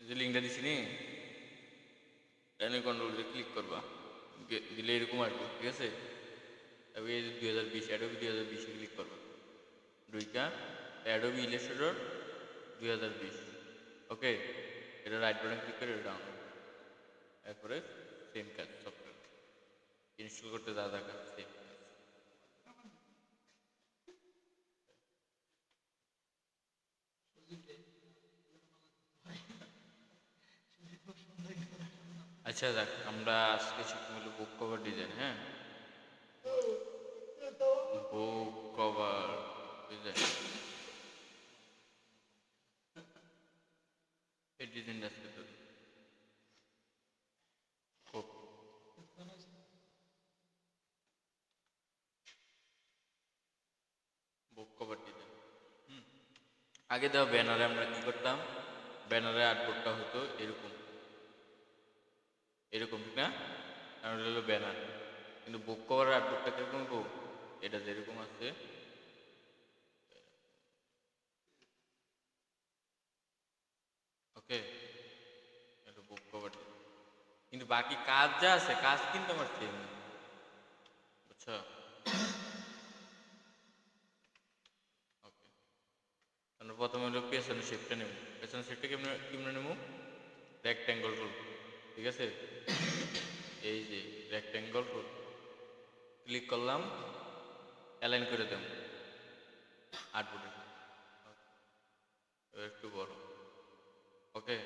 যে লিঙ্কটা দিছি নি এনে কন্ট্রোল করে ক্লিক করবা দিলে এরকম আসবে ঠিক আছে। তবে এই 2020 অ্যাডোবি 2020 ক্লিক করবা দুইটা অ্যাডোবি ইলাস্ট্রেটর 2020 ওকে। এটা রাইট বাটন ক্লিক করে এটা ডাউনলোড এরপরে সেম কাজ সফটওয়্যার ইনস্টল করতে যা যা কাজ সেম কাজ। আচ্ছা যাক আমরা আজকে শিখতে হলো বুক কভার ডিজাইন। হ্যাঁ, বুক কভার ডিজাইন এই ডিজাইনটা আজকে তো খুব বুক কভার ডিজাইন। আগে দেওয়া ব্যানারে আমরা কি করতাম, ব্যানারে আর্টবোর্ডটা হতো এরকম এরকম ঠিক না, কারণ এটা হলো ব্যানার। কিন্তু বুক কভার আর্টবোর্ডটা কিরকম হবো, এটা যেরকম আছে ওকে, এটা বুক কভার। কিন্তু বাকি কাজ যা আছে কাজ কিন্তু আমার সেম, বুঝছো? ওকে, আমরা প্রথমে হলো পেছনের শেপটা নেব। পেছনের শেপটা কেমনে কেমনে নেব, রেক্ট্যাঙ্গল রুল ঠিক আছে। এই যে রেক্ট্যাঙ্গল রুল ক্লিক করলাম, অ্যালাইন করে দেব আর্টবোর্ডের সাথে। এবার একটু বড় ওকে।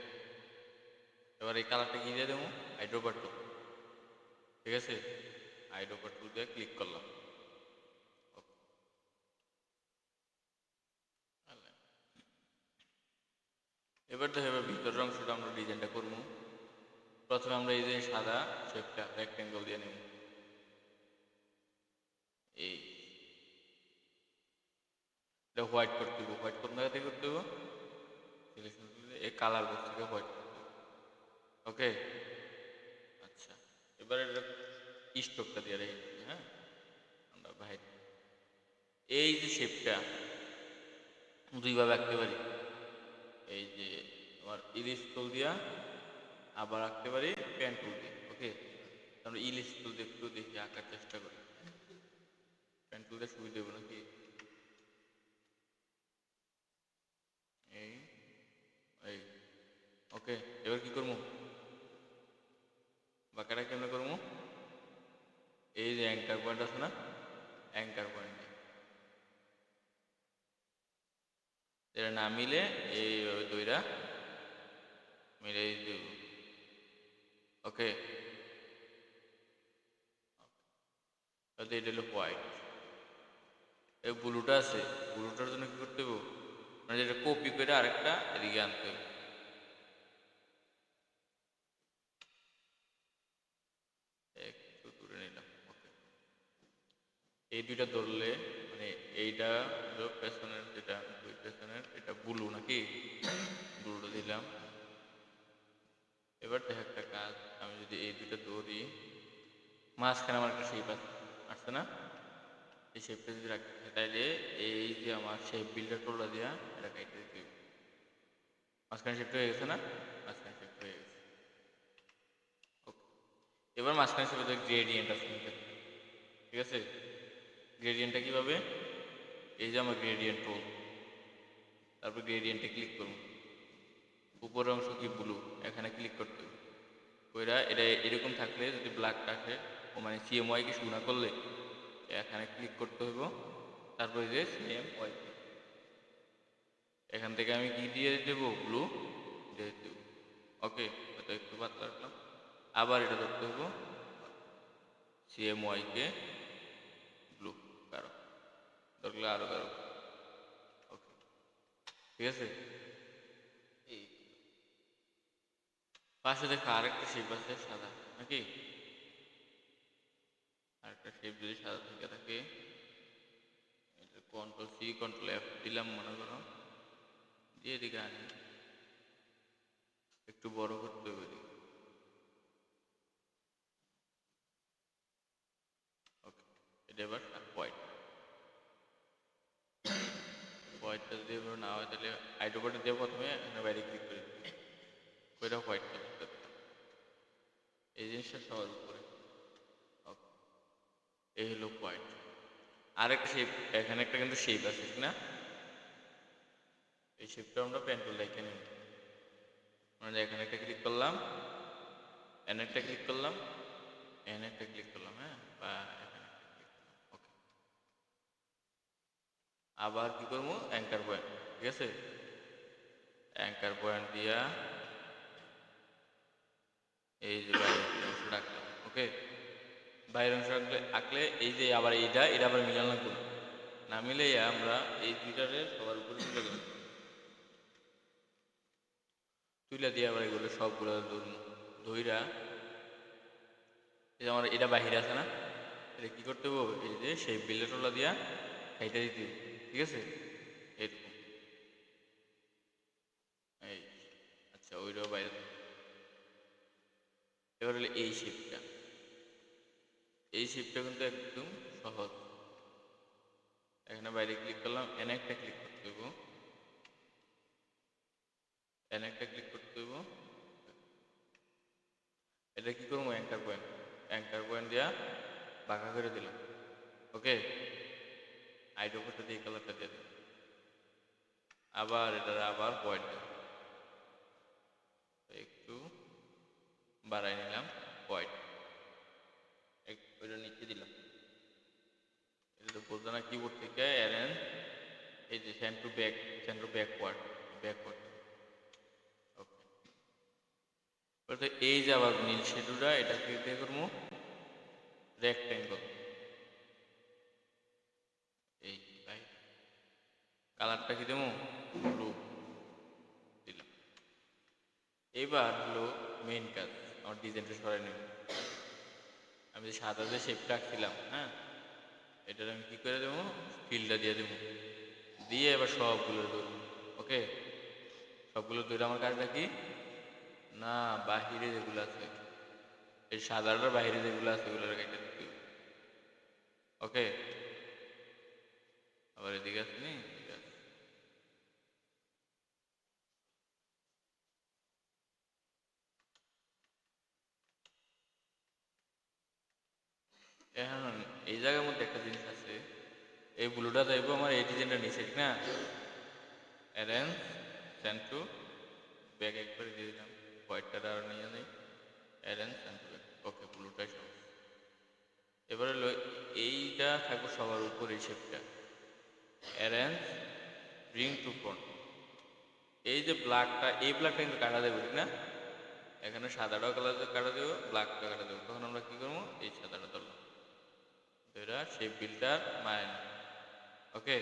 এবার এই কালারটা কি দিয়ে দেবো, হাইড্রোপার টুল ঠিক আছে। হাইড্রোপার টুল দিয়ে ক্লিক করলাম ওকে। এবার দেখো এবার ভিতরের অংশটা আমরা ডিজাইনটা করবো। প্রথমে আমরা এই যে সাদা শেপটা রেক্ট্যাঙ্গল দিয়ে নেব, এই এটা হোয়াইট করতে হবে। হোয়াইট কোন জায়গা থেকে করতে হবে, সিলেকশন এই কালার বক্স থেকে হোয়াইট করতে হবে ওকে। আচ্ছা, এবার এটা স্ট্রোকটা দিয়ে রেখে দিই। হ্যাঁ, আমরা ভাই এই যে শেপটা দুইভাবে আঁকতে পারি, এই যে তোমার ইলিশ টুল দিয়া আবার আঁকতে পারি পেন টুল দিয়ে ওকে। আমরা ইলিশ টুল দিয়ে একটু দেখি আঁকার চেষ্টা করি, পেন টুল দিয়ে সুবিধা দেবো নাকি। এই এই ওকে। এবার কি করবো, বাঁকাটা কেমনে করবো, এই যে অ্যাঙ্কার পয়েন্ট আছে না, অ্যাঙ্কার পয়েন্ট এটা না মিলে এইভাবে দইরা মিলে দেব ওকে। তাহলে এটা হলো হোয়াইট। এই ব্লুটা আছে, ব্লুটার জন্য কি করতে হবে, মানে যেটা কপি করে আরেকটা এদিকে আনতে হবে। একটু দূরে নিলাম ওকে। এই দুইটা ধরলে মানে এইটা হলো পেছনের, যেটা দুই পেছনের এটা ব্লু নাকি, ব্লুটা দিলাম। এবার দেখ একটা কাজ, আমি যদি এই দুইটা ধরি মাঝখানে আমার একটা শেপ আছে আসছে না, এই শেপটা যদি রাখি তাইলে এই যে আমার শেপ বিল্ডার টুলটা দিয়া এটা কাইটে দিতে হবে। মাঝখানে শেপটা হয়ে গেছে না, মাঝখানে শেপটা হয়ে গেছে ওকে। এবার মাঝখানে শেপে গ্রেডিয়েন্ট আছে ঠিক আছে। গ্রেডিয়েন্টটা কীভাবে, এই যে আমার গ্রেডিয়েন্ট টুল, তারপর গ্রেডিয়েন্টে ক্লিক করুন, উপরের অংশ কি ব্লু, এখানে ক্লিক করতে হবে। ওইটা এটা এরকম থাকলে যদি ব্ল্যাক আসে ও মানে সিএমওয়াই কি শুরু না করলে এখানে ক্লিক করতে হইব। তারপরে যে সিএমওয়াই এখান থেকে আমি কি দিয়ে দেবো, ব্লু দিয়ে দেব ওকে। হয়তো একটু পাতলা রাখলাম, আবার এটা ধরতে হইব সিএমওয়াই কে ব্লু গাঢ়, ধরলে আরো গাঢ় ওকে ঠিক আছে। এই পাশে দেখো আরেকটা শেপ আছে সাদা নাকি, আরেকটা শেপ যদি সাদা থেকে থাকে, কন্ট্রোল সি কন্ট্রোল এফ দিলাম মনে করো, দিয়ে এদিকে আনি একটু বড় করতে হবে এদিকে ওকে। এটা এবার হোয়াইট, হোয়াইটটা যদি এবার না হয় তাহলে হাইড্রোবারটা দিয়ে প্রথমে এখানে বাইরে ক্লিক করে দিই ওইটা হোয়াইট কালারটা দিলাম, এই জিনিসটা সবার উপরে। Okay, এই হলো হোয়াইট। আরেকটা শেপ, এখানে একটা কিন্তু শেপ আছে ঠিক না, এই শেপটা আমরা পেন টুল এখানে নিব। মানে এখানে একটা ক্লিক করলাম, এখানে একটা ক্লিক করলাম, এখানে একটা ক্লিক করলাম, হ্যাঁ, বা এখানে একটা ক্লিক করলাম। ওকে, আবার কি করবো, অ্যাঙ্কার পয়েন্ট, ঠিক আছে, অ্যাঙ্কার পয়েন্ট দিয়া এই যে বাইরের অংশ রাখলাম। ওকে, বাইরের অংশ আঁকলে এই যে আবার এটা আবার মিলান লাগবে না, না মিলে আমরা এই দুইটারে সবার উপরে তুলে দেবো, তুলে দিয়ে আবার এগুলো সবগুলো ধইরা, এই যে আমার এটা বাহিরে আছে না, এটা কি করতে হবে, এই যে সেই বিলেটলা দিয়া খাইতে দিতে হবে, ঠিক আছে, এরকম। এই, আচ্ছা, ওইটাও বাইরে থাকবে। এবার হলো এই শেপটা, এই শেপটা কিন্তু একদম সহজ। এখানে বাইরে ক্লিক করলাম, এনে একটা ক্লিক করতে হইব, এনে একটা ক্লিক করতে হইব, এটা কি করবো, অ্যাঙ্কার পয়েন্ট, অ্যাঙ্কার পয়েন্ট দিয়া বাঁকা করে দিলাম। ওকে, আইড্রোপোটা দিয়ে কালারটা দিয়ে দিলাম, আবার এটার আবার পয়েন্ট দিলাম, একটু বাড়াই নিলাম পয়েন্ট, ওইটা নিচে দিলাম। এটা তো বলতো না কিবোর্ড থেকে অ্যারেঞ্জ, এই যে send to back, send to backward, backward. Okay, বলতে এই যে আবার নীল শেডুটা, এটাকে দিয়ে করবো রেক্টেঙ্গল, এই ভাই কালারটা কি দেবো, ব্লু দিলাম। এবার হলো মেইন কাজ, আমার ডিজাইনটা সরাই নেব। আমি যে সাদা যে শেপটা আঁকছিলাম, হ্যাঁ, এটার আমি কি করে দেবো, ফিলটা দিয়ে দেবো, দিয়ে এবার সবগুলো ধরবো। ওকে, সবগুলো ধরে আমার কাজটা কি, না বাহিরে যেগুলো আছে, এই সাদাটার বাহিরে যেগুলো আছে ওগুলো কেটে দিতে হবে। ওকে, আবার এদিকে আছে নি, ঠিক আছে। এখন এই জায়গার মধ্যে একটা জিনিস আছে, এই ব্লুটা চাইবো আমার এই ডিজাইনটা নিচে ঠিক না, অ্যারেঞ্জ সেন্ড টু ব্যাক একবারে দিয়ে দিলাম, হোয়াইটটা আর নিয়ে নেই, অ্যারেঞ্জ সেন্ড টু ব্যাক। ওকে, ব্লুটাই সব। এবারে হলো এইটা থাকবো সবার উপর, এই শেপটা অ্যারেঞ্জ ব্রিং টু ফ্রন্ট, এই যে ব্ল্যাকটা, এই ব্ল্যাকটা কিন্তু কাটা দেবো ঠিক না, এখানে সাদাটাও কালার কাটা দেবো, ব্ল্যাকটা কাটা দেবো, তখন আমরা কি করবো, এই সাদাটা ধরলাম, ধরা সেই বিলটার মায়ের। ওকে,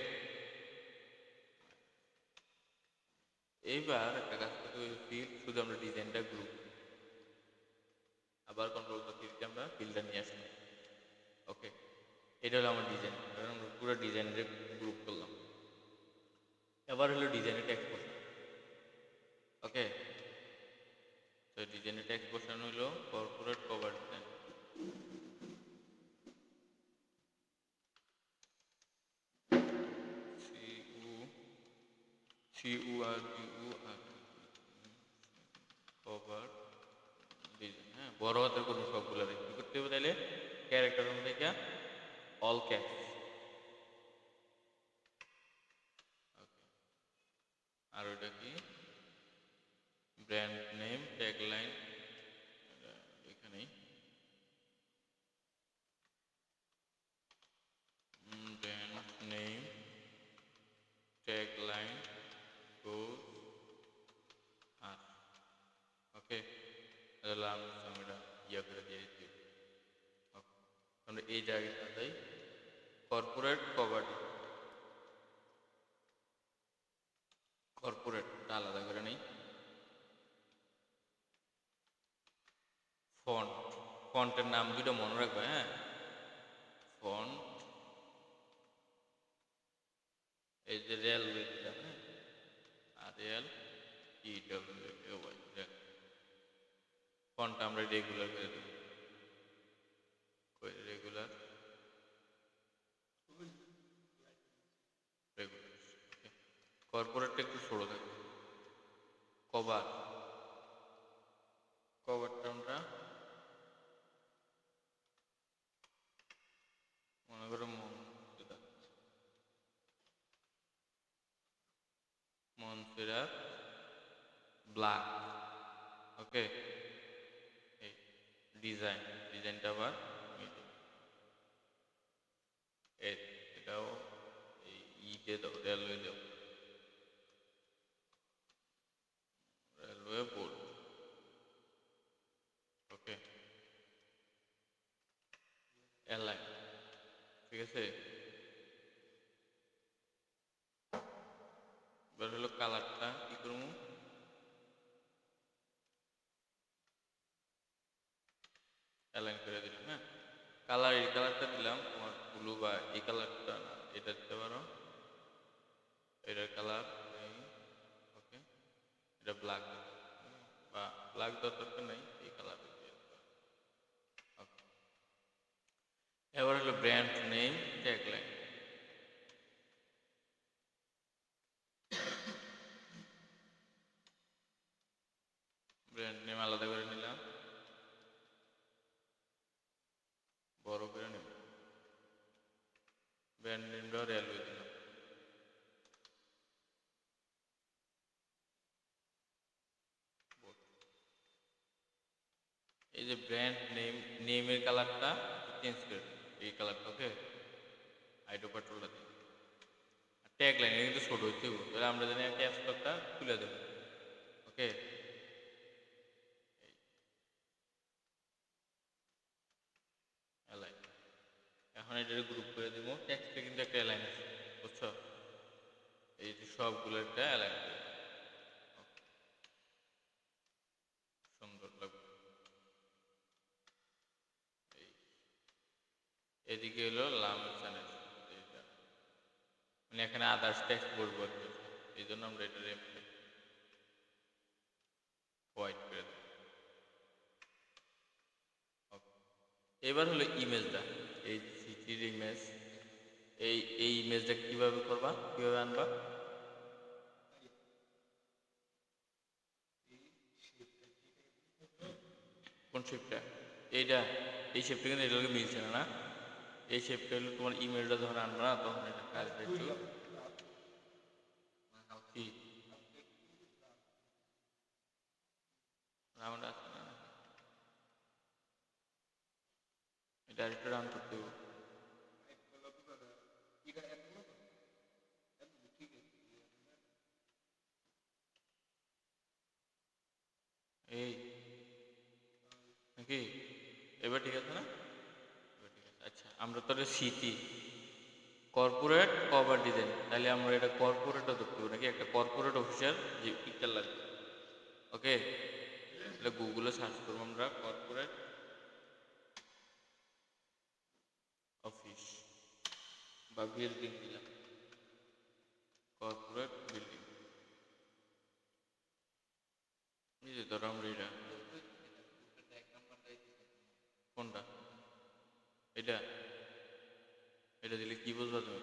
এইবার একটা কাজ করতে হবে, ফিল শুধু আমরা ডিজাইনটা গ্রুপ, আবার কন্ট্রোল করতে আমরা ফিলটা নিয়ে আসলাম। ওকে, এটা হলো আমার ডিজাইন, এবার আমরা পুরো ডিজাইনের গ্রুপ করলাম। এবার হলো ডিজাইনের টেক্সট বসানো। ওকে, তো ডিজাইনের টেক্সট বসানো হলো corporate cover design, CUR cover design, হ্যাঁ, বড় হাতের কোনো সবগুলো কি করতে হবে তাহলে, ক্যারেক্টারের মধ্যে কি অল ক্যাপস। আর ওটা কি, ব্র্যান্ড নেম ট্যাগলাইন, এখানেই ব্র্যান্ড নেম ট্যাগলাইন গোজ আর। ওকে, তাহলে আমরা ইয়া করে দিয়ে দিচ্ছি। আমরা এই জায়গাটা দেই কর্পোরেট কভার, কর্পোরেট আলাদা করে নেই, ফন্ট, ফন্টের নাম দুটো মনে রাখবে, হ্যাঁ, ফন্ট, এই যে রেলওয়ে দিলাম, হ্যাঁ, আর রেল ইডব্লিউ, ফন্ট আমরা রেগুলার করে দেবো, রেগুলার, রেগুলার। কর্পোরেটটা একটু ছোট থাকবে, কভার, করে ব্ল্যাক। ওকে, এই ডিজাইনটা আবার এটাও এই ইতে দাও, রেলওয়ে দাও, রেলওয়ে বোর্ড। ওকে, এয়ারলাইন। ঠিক আছে, এবার হলো কালারটা কি করবো, অ্যালাইন করে দিলাম। হ্যাঁ, এই কালারটা দিলাম তোমার ব্লু, বা এই কালারটা না, এটা দিতে পারো, এটার কালার এই। ওকে, এটা ব্ল্যাক, বা ব্ল্যাক দরকার নাই, এই কালার দিয়ে দিতে পারো। ওকে, এবার হলো brand name tagline. Brand name আলাদা করে নিলাম, বড় করে নেব। ব্র্যান্ড নেমটা রেলওয়ে দিলাম। এই যে ব্র্যান্ড নেমের কালারটা চেঞ্জ করে দিই, এই কালারটা। ওকে, আইডো পাট্রোলটা দিই। ট্যাগ লাইন এটা কিন্তু ছোট হইতে হবে, তাহলে আমরা জানি ক্যাপস লকটা তুলে দেব। ওকে, অ্যালাইন। এখন এটা গ্রুপ করে দেবো, টেক্সটে কিন্তু একটা অ্যালাইন আছে, বুঝছো? এই যে সবগুলো একটা অ্যালাইন করে দেবো। সুন্দর লাগবে। এই এদিকে হলো লামের চ্যানেল, মানে এখানে আদার্স টেক্সট বলবো আর কি, এই জন্য আমরা এটা হোয়াইট করে দেবো। এবার হলো ইমেজটা, এই সিটির ইমেজ। এই ইমেজটা কিভাবে করবা, কিভাবে আনবা? কোন শেপটা? এইটা, এই শেপটা কিন্তু এটাকে মিলছে না, না? এই শেপটা হলো তোমার ইমেজটা যখন আনবা না, তখন এটা কাজটা একটু কি রাউন্ড আছে না, এটা আরেকটু রাউন্ড করতে হবে। এই নাকি এবার ঠিক আছে না? এবার ঠিক আছে। আচ্ছা, আমরা তো সিটি কর্পোরেট কভার ডিজাইন, তাহলে আমরা এটা কর্পোরেটও ধরতে পারি নাকি, একটা কর্পোরেট অফিসার যে পিকচার লাগবে। ওকে, এটা গুগলে সার্চ করবো আমরা, কর্পোরেট অফিস বা বিল্ডিং দিলাম, কর্পোরেট বিল্ডিং। এই যে ধরো আমরা এটা, কোনটা? এটা এটা দিলে কি বুঝবা তুমি?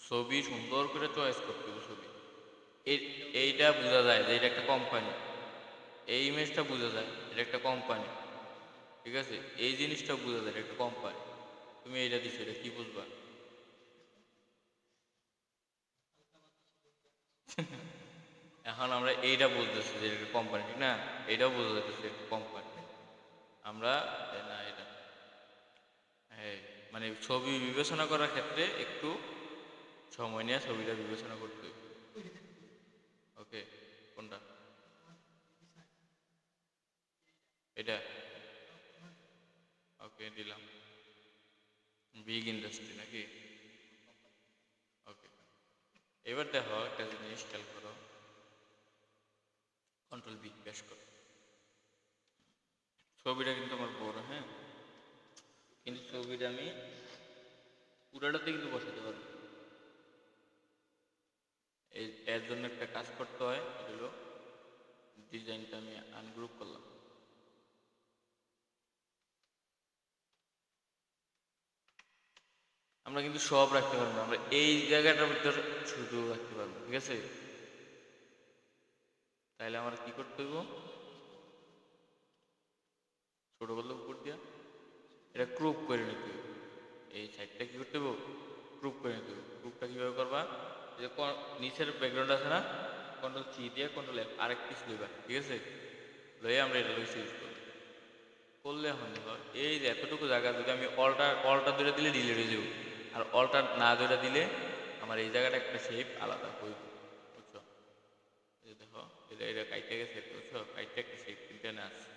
ছবি সুন্দর করে চয়েস করতে হবে ছবি। এইটা বোঝা যায় যে এটা একটা কোম্পানি, এই ইমেজটা বোঝা যায় এটা একটা কোম্পানি। ঠিক আছে, এই জিনিসটা বোঝা যায় এটা একটা কোম্পানি। তুমি এইটা দিছো, এটা কি বুঝবা? এখন আমরা এইটা বলতেছি যে এটা একটা কোম্পানি, ঠিক না? এটাও বোঝা যাচ্ছে একটা কোম্পানি। আমরা না এটা, হ্যাঁ, মানে ছবি বিবেচনা করার ক্ষেত্রে একটু সময় নিয়ে ছবিটা বিবেচনা করতে হবে। ওকে, কোনটা? এটা। ওকে, দিলাম বিগ ইন্ডাস্ট্রি নাকি। ওকে, এবার দেখো একটা জিনিস খেয়াল করো, কন্ট্রোল বি প্রেস করো। ছবিটা কিন্তু আমার বড়, হ্যাঁ, কিন্তু ছবিটা আমি পুরাটাতে কিন্তু বসাতে পারবো। এর জন্য একটা কাজ করতে হয়, এটা হলো ডিজাইনটা আমি আনগ্রুপ করলাম। আমরা কিন্তু সব রাখতে পারবো না, আমরা এই জায়গাটার ভিতরে শুধু রাখতে পারবো। ঠিক আছে, তাহলে আমার কি করতে হইব, ছোট করলে উপর দিয়া এটা ক্রুপ করে নিতে হবে। এই সাইডটা কি করতে হইব, ক্রুপ করে নিতে হবে। ক্রুপটা কিভাবে করবা, এই যে নিচের ব্যাকগ্রাউন্ড আছে না, কন্ট্রোল সি দিয়ে কন্ট্রোল এফ আরেক পিস লইবা, ঠিক আছে? লইয়া আমরা এটা লইছি ইউজ করব করলে এখন দেখো এই যে এতটুকু জায়গা যদি আমি অলটা ধরে দিলে ডিলিট হয়ে যাবো, আর অলটা না ধরে দিলে আমার এই জায়গাটা একটা শেপ আলাদা হইব, বুঝছো? এই যে দেখো এটা এটা কাইটে গেছে, বুঝছো? কাইটে একটা শেপ কিনতে না আছে,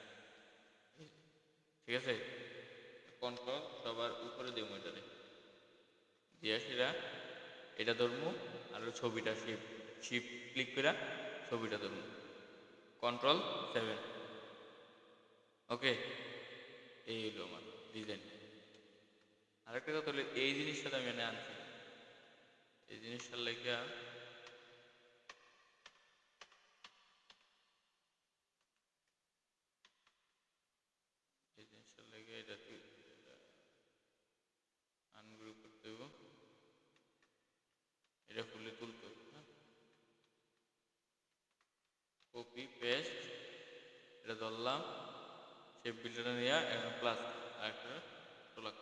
ঠিক আছে? কন্ট্রোল সবার উপরে দেবো এটারে দিয়া সেটা এটা ধরবো, আর ওই ছবিটা শিপ ক্লিক করে ছবিটা ধরবো, কন্ট্রোল 7। ওকে, এই হলো আমার ডিজাইন। আরেকটা কথা হলো এই জিনিসটা তো আমি এনে আনছি, এই জিনিসটার লেগে এই জিনিসটার লেগে এটা আনগ্রুপ করতে হবে, এটা ফুলে তুলতে হবে, হ্যাঁ? কপি পেস্ট এটা ধরলাম, শেপ বিল্ডারটা নিয়ে এখন প্লাস আরেকটা তোলা,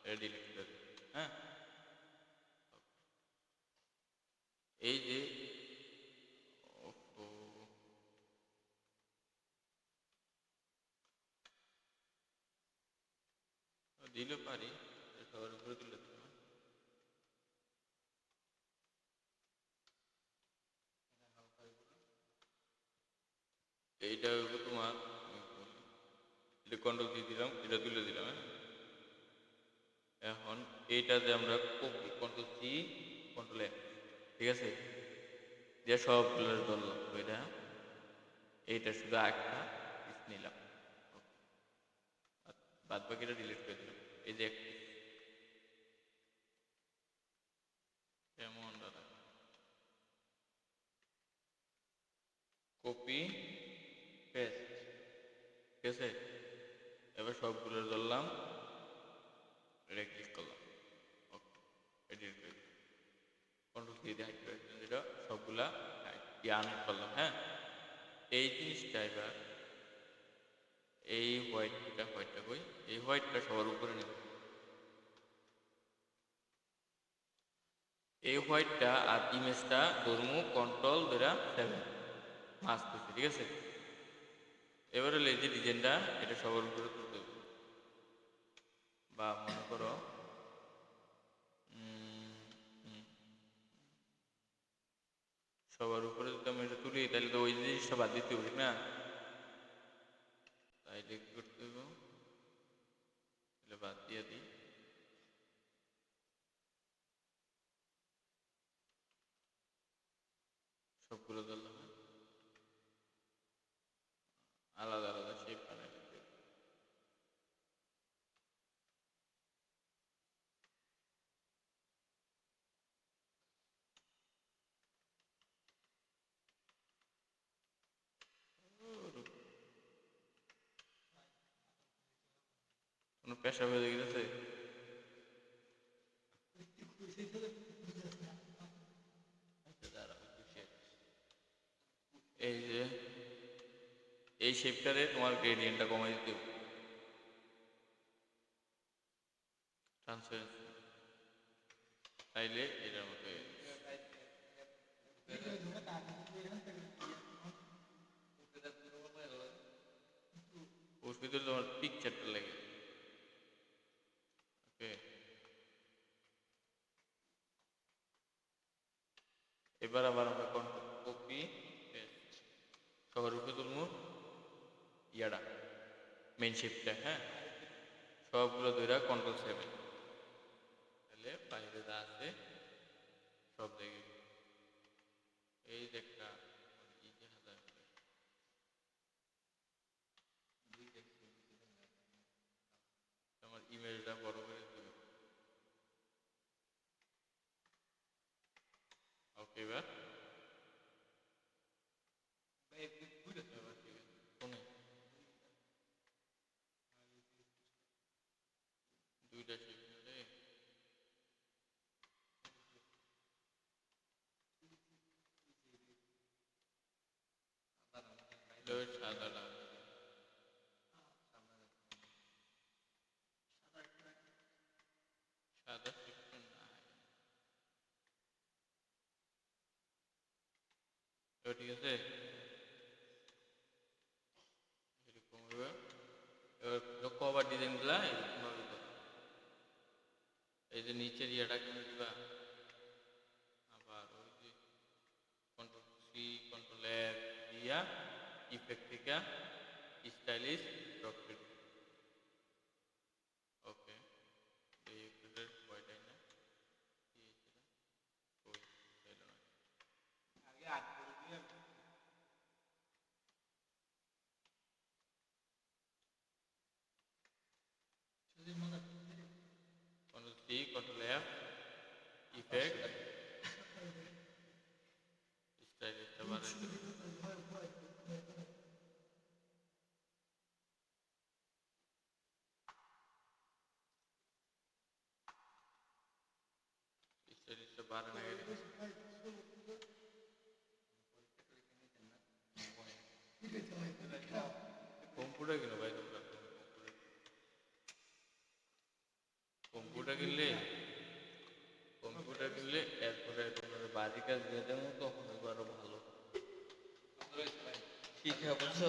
এটা ডিলিট করে দেব, হ্যাঁ? এই যে ওহো, দিলে পারি সবার উপরে তুলে দিলাম, হ্যাঁ? এইটা হইব তোমার, এটা কন্ট্রোল দিয়ে দিলাম, এটা তুলে দিলাম, হ্যাঁ? এখন এইটাতে আমরা copy control C control F, ঠিক আছে? দিয়ে সবগুলো ধরলাম ওইটা, এইটা শুধু একটা পিস নিলাম, বাদ বাকিটা ডিলিট করে দিলাম। এই যে কেমন দাদা, কপি পেস্ট, ঠিক আছে? এবার সবগুলো ধরলাম, এটা ক্লিক করলাম, ওকে, এডিট করে দিলাম, কন্ট্রোল সি দিয়ে হাইড করে দিলাম, যেটা সবগুলা আনহাইড করলাম, হ্যাঁ? এই জিনিসটা এবার এই হোয়াইটটা কই, এই হোয়াইটটা সবার উপরে নেব, এই হোয়াইটটা আর ইমেজটা ধরমু কন্ট্রোল ধরা 7 মাস করছি, ঠিক আছে? এবারে এই যে ডিজাইনটা এটা সবার উপরে তুলতে হবে, বা মনে করো সবার উপরে যদি আমি এটা তুলি তাহলে তো ওই জিনিসটা বাদ দিতে হবে, ঠিক না? তাইলে কি করতে হবে, তাহলে বাদ দিয়ে দিই, সবগুলো ধরলাম, হ্যাঁ? আলাদা আলাদা শেপ বানাই দিতে হবে। কোনো পেশা হয়ে গেছে। আচ্ছা, দাঁড়াও, একটু এই যে এই শেপটারে তোমার গ্রেডিয়েন্টটা কমাই দিতে হবে, ট্রান্সপারেন্সি, তাইলে এটার মতো হয়ে যাবে। ওর ভিতরে তোমার পিকচারটা লাগে, ওকে? এবার আবার আমরা কন্ট্রোল কপি পেস্ট সবার উপরে তুলবো, ইয়াটা মেইন শেপটা, হ্যাঁ? সবগুলো ধরে কন্ট্রোল 7, তাহলে বাইরে যা আছে সব জায়গায় এই যে একটা ই যে হাজার আমার ইমেজটা বড় করে দেবে, ওকে? এবার এবার ঠিক আছে, ফোনে দুইটা শেপ নিলে সাদাটা সাদা শেপটা না, এবার ঠিক আছে, এরকম হবে। এবার লক্ষ্য আবার ডিজাইনগুলা এরকম ভাবে করো। এই যে নিচের ইয়েটা কেন দিবা, আবার ওই যে কন্ট্রোল সি কন্ট্রোল এফ দিয়া ইফেক্ট থেকে স্টাইলিশ ড্রপ করে দিবা। ওকে, এই ইফেক্টের কয়টাই না কি হয়েছিল, ওই ছিল না। Control C control F effect স্টাইলিশটা বাড়াই দিবে। স্টাইলিশটা বাড়ে না গেলে কম্পিউটার কিনো ভাই, তোমরা কম্পিউটার কিনলে, কম্পিউটার কিনলে এরপরে তোমাদের বাড়ির কাজ দিয়ে দেবো, তখন আরো ভালো শিখা, বুঝছো?